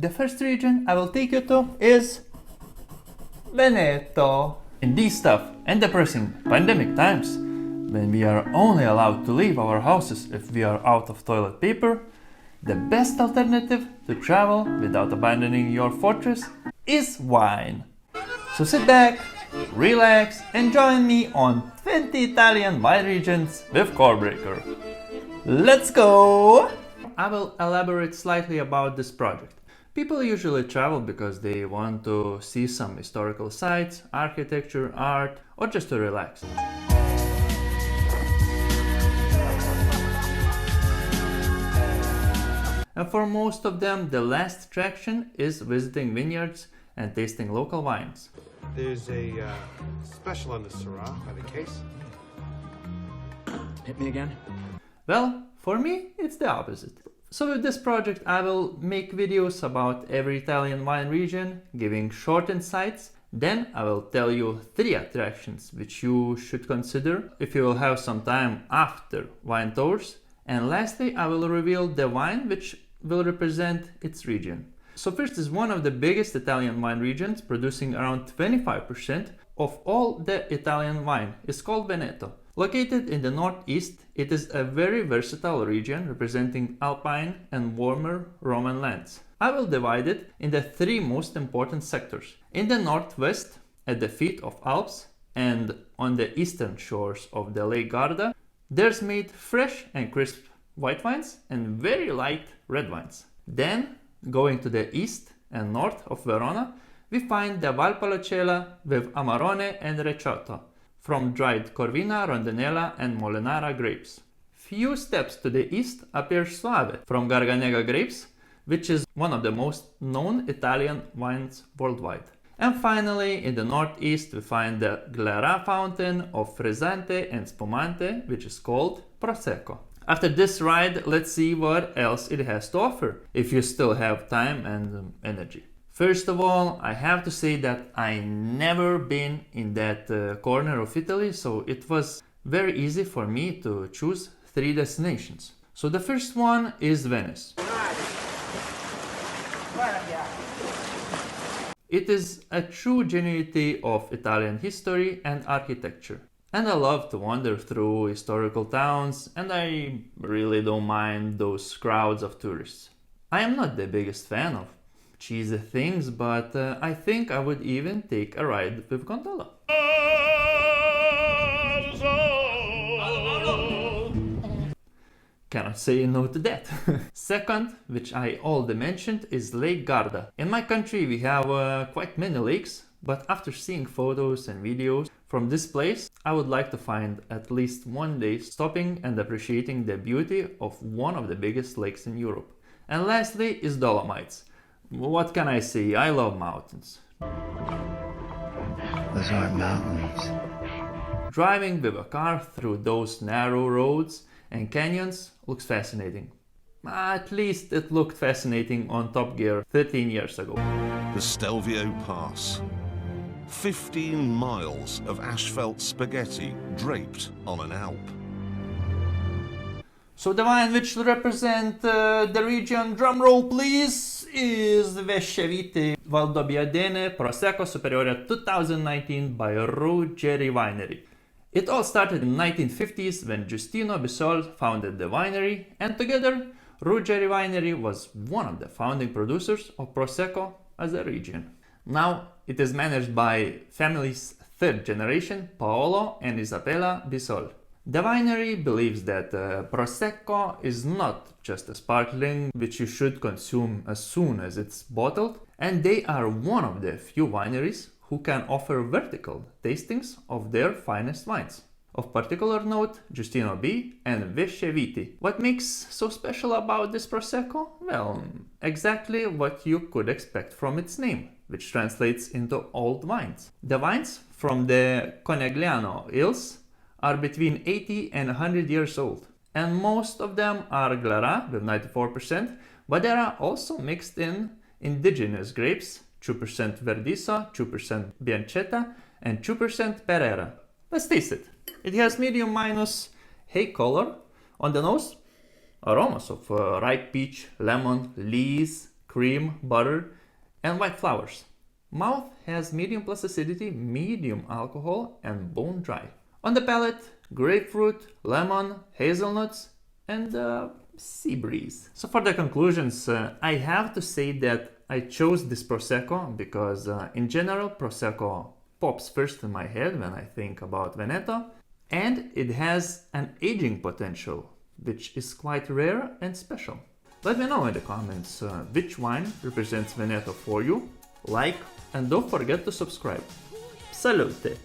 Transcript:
The first region I will take you to is Veneto. In these tough and depressing pandemic times, when we are only allowed to leave our houses if we are out of toilet paper, the best alternative to travel without abandoning your fortress is wine. So sit back, relax, and join me on 20 Italian wine regions with Corkbreaker. Let's go! I will elaborate slightly about this project. People usually travel because they want to see some historical sites, architecture, art, or just to relax. And for most of them, the last attraction is visiting vineyards and tasting local wines. There's a special on the Syrah by the case. Hit me again? Well, for me, it's the opposite. So with this project, I will make videos about every Italian wine region, giving short insights. Then I will tell you 3 attractions which you should consider if you will have some time after wine tours. And lastly, I will reveal the wine which will represent its region. So first is one of the biggest Italian wine regions, producing around 25% of all the Italian wine. It's called Veneto. Located in the northeast, it is a very versatile region representing alpine and warmer Roman lands. I will divide it in the 3 most important sectors. In the northwest, at the feet of Alps, and on the eastern shores of the Lake Garda, there's made fresh and crisp white wines and very light red wines. Then, going to the east and north of Verona, we find the Valpolicella with Amarone and Recioto, from dried Corvina, Rondinella and Molinara grapes. Few steps to the east appears Soave from Garganega grapes, which is one of the most known Italian wines worldwide. And finally, in the northeast, we find the Glera fountain of Frizzante and Spumante, which is called Prosecco. After this ride, let's see what else it has to offer, if you still have time and energy. First of all, I have to say that I never been in that corner of Italy, so it was very easy for me to choose 3 destinations. So the first one is Venice. It is a true genuinity of Italian history and architecture. And I love to wander through historical towns, and I really don't mind those crowds of tourists. I am not the biggest fan of cheesy things, but I think I would even take a ride with gondola. Cannot say no to that. Second, which I already mentioned, is Lake Garda. In my country we have quite many lakes, but after seeing photos and videos from this place, I would like to find at least one day stopping and appreciating the beauty of one of the biggest lakes in Europe. And lastly is Dolomites. What can I say? I love mountains. Those aren't mountains. Driving with a car through those narrow roads and canyons looks fascinating. At least it looked fascinating on Top Gear 13 years ago. The Stelvio Pass. 15 miles of asphalt spaghetti draped on an Alp. So the wine which will represent the region, drumroll please, is Vescevite Valdobbiadene Prosecco Superiore 2019 by Ruggeri Winery. It all started in the 1950s when Giustino Bisol founded the winery, and together Ruggeri Winery was one of the founding producers of Prosecco as a region. Now it is managed by family's 3rd generation, Paolo and Isabella Bisol. The winery believes that Prosecco is not just a sparkling which you should consume as soon as it's bottled, and they are one of the few wineries who can offer vertical tastings of their finest wines. Of particular note, Giustino B and Vescevite. What makes so special about this Prosecco? Well, exactly what you could expect from its name, which translates into old wines. The wines from the Conegliano Hills are between 80 and 100 years old, and most of them are Glera with 94%, but there are also mixed in indigenous grapes, 2% Verdiso, 2% Biancetta, and 2% Pereira. Let's taste it. It has medium minus hay color on the nose, aromas of ripe peach, lemon, lees, cream, butter, and white flowers. Mouth has medium plus acidity, medium alcohol, and bone dry. On the palate, grapefruit, lemon, hazelnuts, and sea breeze. So for the conclusions, I have to say that I chose this Prosecco because in general Prosecco pops first in my head when I think about Veneto, and it has an aging potential, which is quite rare and special. Let me know in the comments which wine represents Veneto for you, like, and don't forget to subscribe. Salute!